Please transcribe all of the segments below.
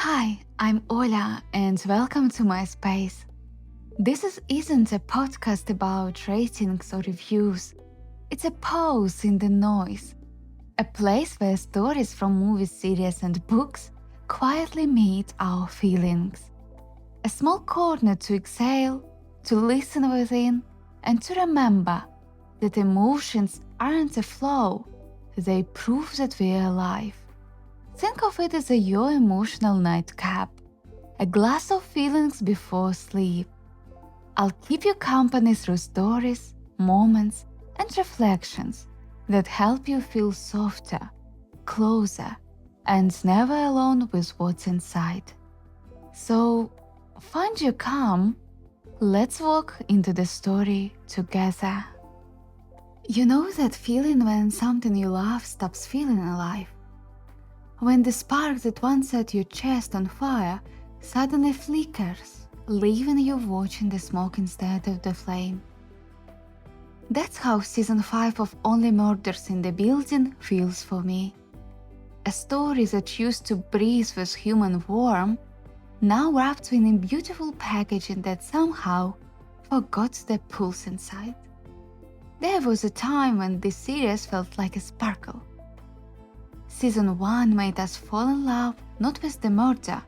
Hi, I'm Olia and welcome to my space. Isn't a podcast about ratings or reviews. It's a pause in the noise, a place where stories from movies, series, and books quietly meet our feelings. A small corner to exhale, to listen within, and to remember that emotions aren't a flaw, they prove that we are alive. Think of it as your emotional nightcap, a glass of feelings before sleep. I'll keep you company through stories, moments, and reflections that help you feel softer, closer, and never alone with what's inside. So, find your calm. Let's walk into the story together. You know that feeling when something you love stops feeling alive? When the spark that once set your chest on fire suddenly flickers, leaving you watching the smoke instead of the flame. That's how season 5 of Only Murders in the Building feels for me. A story that used to breathe with human warmth, now wrapped in a beautiful packaging that somehow forgot the pulse inside. There was a time when this series felt like a sparkle. Season 1 made us fall in love not with the murder,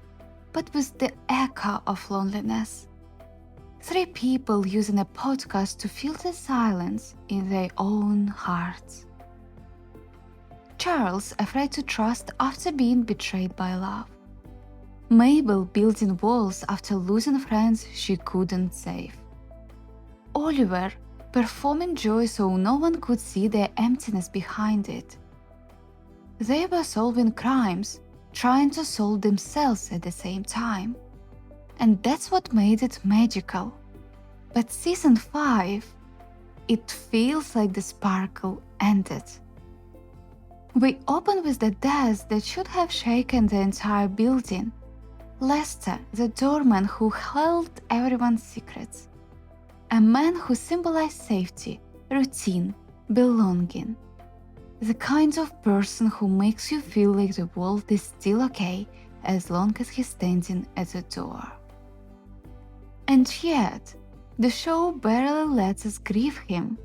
but with the echo of loneliness. 3 people using a podcast to fill the silence in their own hearts. Charles afraid to trust after being betrayed by love. Mabel building walls after losing friends she couldn't save. Oliver performing joy so no one could see the emptiness behind it. They were solving crimes, trying to solve themselves at the same time. And that's what made it magical. But season 5, it feels like the sparkle ended. We open with the death that should have shaken the entire building. Lester, the doorman who held everyone's secrets. A man who symbolized safety, routine, belonging. The kind of person who makes you feel like the world is still okay as long as he's standing at the door. And yet, the show barely lets us grieve him.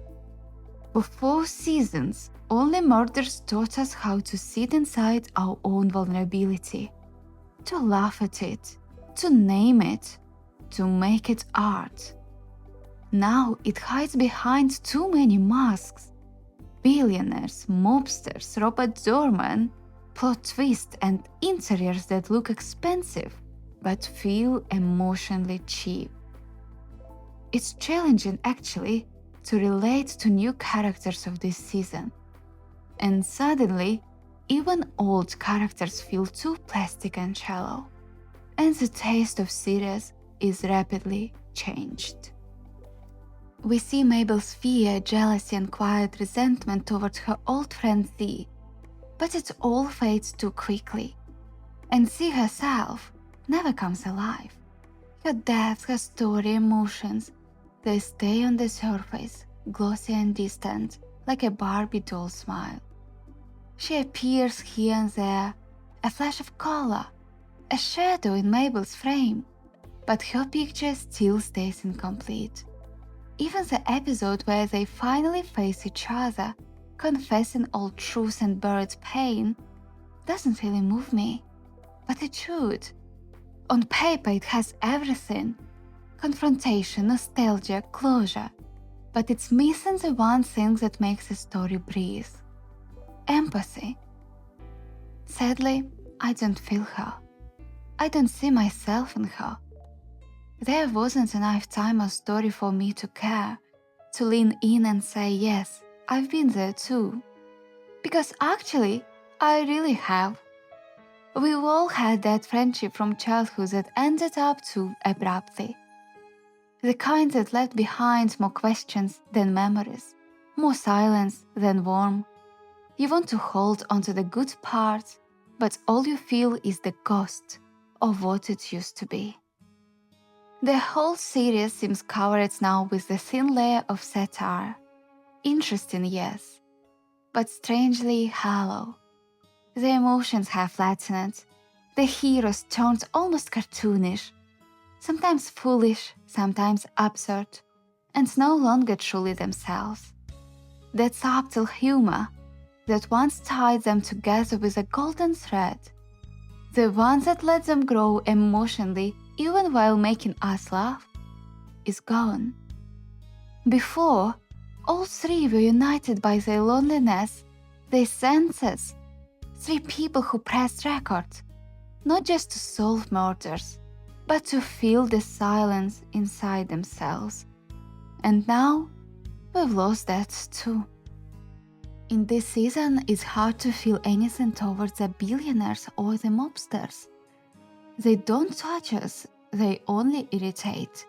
For 4 seasons, Only Murders taught us how to sit inside our own vulnerability, to laugh at it, to name it, to make it art. Now it hides behind too many masks. Billionaires, mobsters, robot doormen, plot twists and interiors that look expensive but feel emotionally cheap. It's challenging actually to relate to new characters of this season. And suddenly, even old characters feel too plastic and shallow. And the taste of series is rapidly changed. We see Mabel's fear, jealousy, and quiet resentment towards her old friend Z, but it all fades too quickly. And Z herself never comes alive. Her depth, her story, emotions, they stay on the surface, glossy and distant, like a Barbie doll smile. She appears here and there, a flash of color, a shadow in Mabel's frame, but her picture still stays incomplete. Even the episode where they finally face each other, confessing all truth and buried pain, doesn't really move me. But it should. On paper it has everything. Confrontation, nostalgia, closure. But it's missing the one thing that makes a story breathe. Empathy. Sadly, I don't feel her. I don't see myself in her. There wasn't enough time or story for me to care, to lean in and say, yes, I've been there too. Because actually, I really have. We've all had that friendship from childhood that ended up too abruptly. The kind that left behind more questions than memories, more silence than warmth. You want to hold onto the good parts, but all you feel is the ghost of what it used to be. The whole series seems covered now with a thin layer of satire. Interesting, yes, but strangely hollow. The emotions have flattened, The heroes turned almost cartoonish, sometimes foolish, sometimes absurd, and no longer truly themselves. That subtle humor that once tied them together with a golden thread, the one that let them grow emotionally even while making us laugh, is gone. Before, all three were united by their loneliness, their senses. Three people who pressed record, not just to solve murders, but to feel the silence inside themselves. And now, we've lost that too. In this season, it's hard to feel anything towards the billionaires or the mobsters. They don't touch us, they only irritate.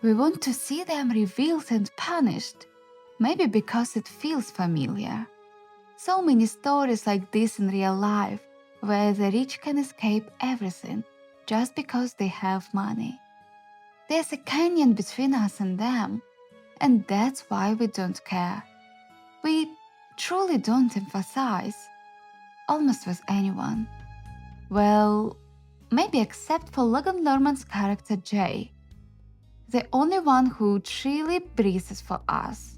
We want to see them revealed and punished, maybe because it feels familiar. So many stories like this in real life, where the rich can escape everything just because they have money. There's a canyon between us and them, and that's why we don't care. We truly don't emphasize, almost with anyone. Well, maybe except for Logan Lerman's character Jay, the only one who truly breathes for us.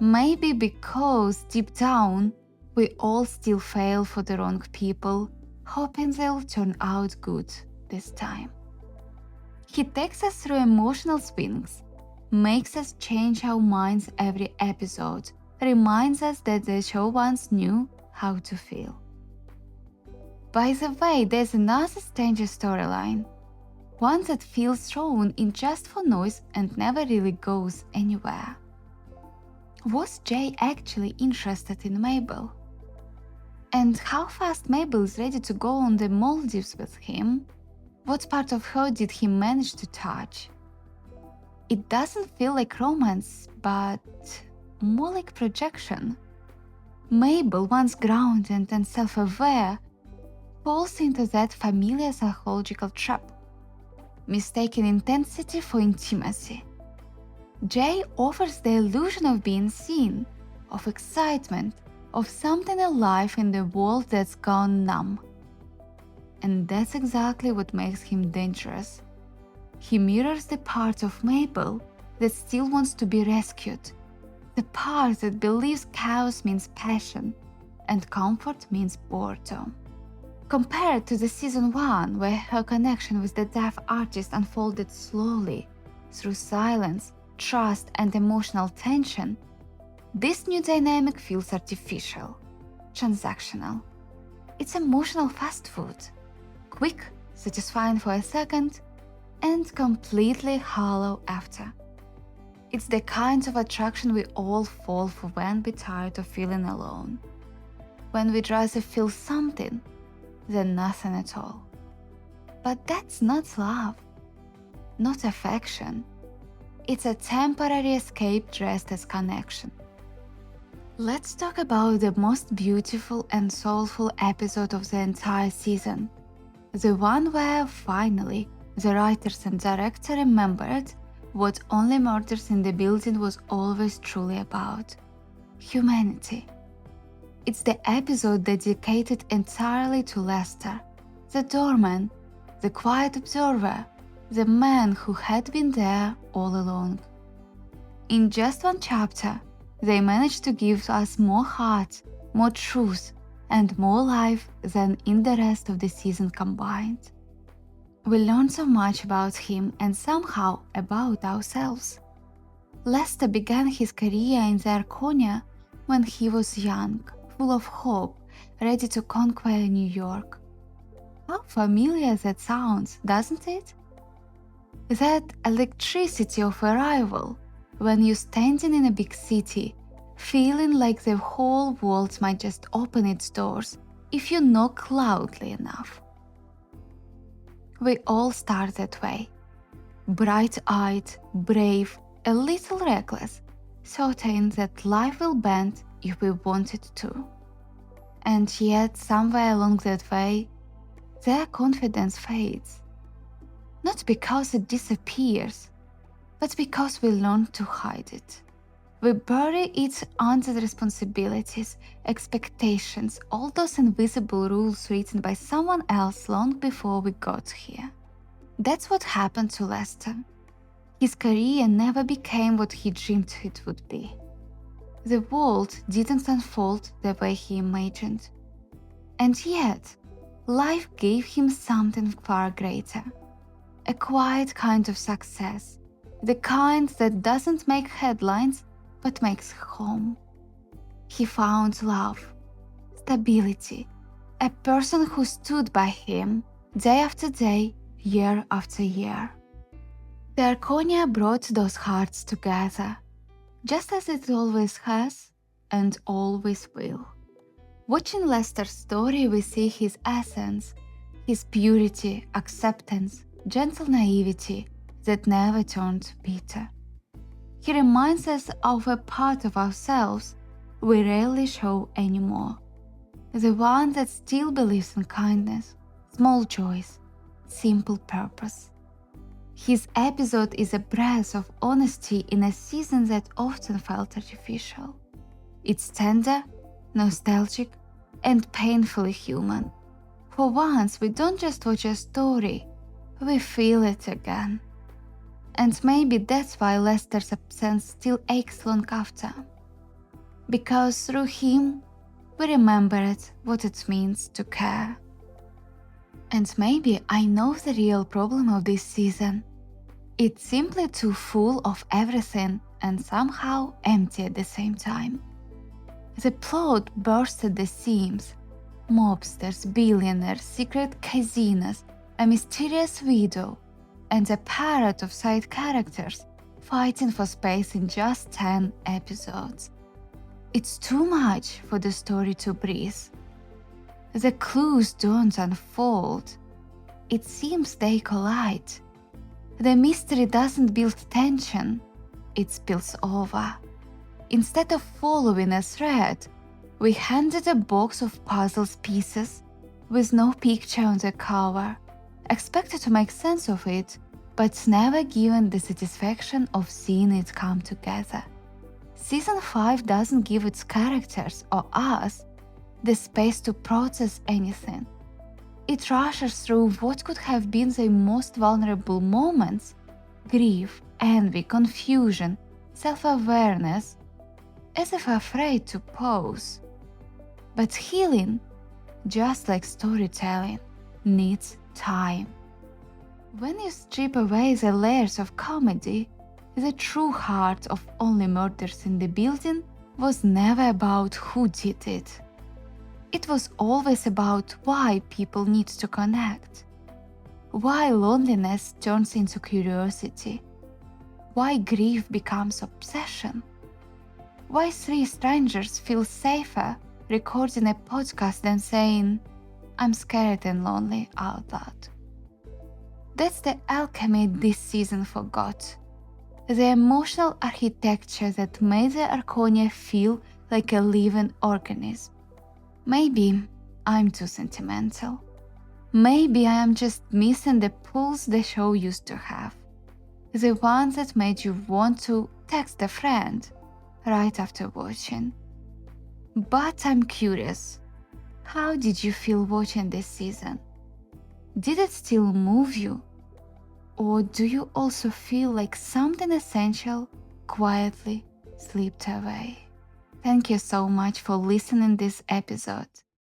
Maybe because deep down, we all still fail for the wrong people, hoping they'll turn out good this time. He takes us through emotional swings, makes us change our minds every episode, reminds us that the show once knew how to feel. By the way, there's another stranger storyline, one that feels thrown in just for noise and never really goes anywhere. Was Jay actually interested in Mabel? And how fast Mabel is ready to go on the Maldives with him? What part of her did he manage to touch? It doesn't feel like romance, but more like projection. Mabel, once grounded and self-aware, falls into that familiar psychological trap, mistaking intensity for intimacy. Jay offers the illusion of being seen, of excitement, of something alive in the world that's gone numb. And that's exactly what makes him dangerous. He mirrors the part of Mabel that still wants to be rescued, the part that believes chaos means passion and comfort means boredom. Compared to the season 1, where her connection with the deaf artist unfolded slowly, through silence, trust, and emotional tension, this new dynamic feels artificial, transactional. It's emotional fast food, quick, satisfying for a second, and completely hollow after. It's the kind of attraction we all fall for when we're tired of feeling alone, when we'd rather feel something than nothing at all. But that's not love, not affection. It's a temporary escape dressed as connection. Let's talk about the most beautiful and soulful episode of the entire season. The one where, finally, the writers and director remembered what Only Murders in the Building was always truly about: humanity. It's the episode dedicated entirely to Lester, the doorman, the quiet observer, the man who had been there all along. In just one chapter, they managed to give us more heart, more truth, and more life than in the rest of the season combined. We learned so much about him and somehow about ourselves. Lester began his career in the Arconia when he was young, full of hope, ready to conquer New York. How familiar that sounds, doesn't it? That electricity of arrival, when you're standing in a big city, feeling like the whole world might just open its doors if you knock loudly enough. We all start that way, bright-eyed, brave, a little reckless, certain that life will bend if we want it to. And yet, somewhere along that way, their confidence fades. Not because it disappears, but because we learn to hide it. We bury it under the responsibilities, expectations, all those invisible rules written by someone else long before we got here. That's what happened to Lester. His career never became what he dreamed it would be. The world didn't unfold the way he imagined. And yet, life gave him something far greater. A quiet kind of success, the kind that doesn't make headlines but makes home. He found love, stability, a person who stood by him day after day, year after year. The Arconia brought those hearts together, just as it always has and always will. Watching Lester's story, we see his essence, his purity, acceptance, gentle naivety that never turned bitter. He reminds us of a part of ourselves we rarely show anymore, the one that still believes in kindness, small joys, simple purpose. His episode is a breath of honesty in a season that often felt artificial. It's tender, nostalgic, and painfully human. For once, we don't just watch a story, we feel it again. And maybe that's why Lester's absence still aches long after. Because through him, we remembered what it means to care. And maybe I know the real problem of this season. It's simply too full of everything and somehow empty at the same time. The plot burst at the seams. Mobsters, billionaires, secret casinos, a mysterious widow, and a parrot of side characters fighting for space in just 10 episodes. It's too much for the story to breathe. The clues don't unfold. It seems they collide. The mystery doesn't build tension, it spills over. Instead of following a thread, we handed a box of puzzle pieces with no picture on the cover, expected to make sense of it, but never given the satisfaction of seeing it come together. Season 5 doesn't give its characters or us the space to process anything. It rushes through what could have been the most vulnerable moments: grief, envy, confusion, self-awareness, as if afraid to pause. But healing, just like storytelling, needs time. When you strip away the layers of comedy, the true heart of Only Murders in the Building was never about who did it. It was always about why people need to connect, why loneliness turns into curiosity, why grief becomes obsession, why three strangers feel safer recording a podcast than saying, "I'm scared and lonely" out loud. That's the alchemy this season forgot. The emotional architecture that made the Arconia feel like a living organism. Maybe I'm too sentimental. Maybe I am just missing the pulse the show used to have. The one that made you want to text a friend right after watching. But I'm curious, how did you feel watching this season? Did it still move you? Or do you also feel like something essential quietly slipped away? Thank you so much for listening this episode.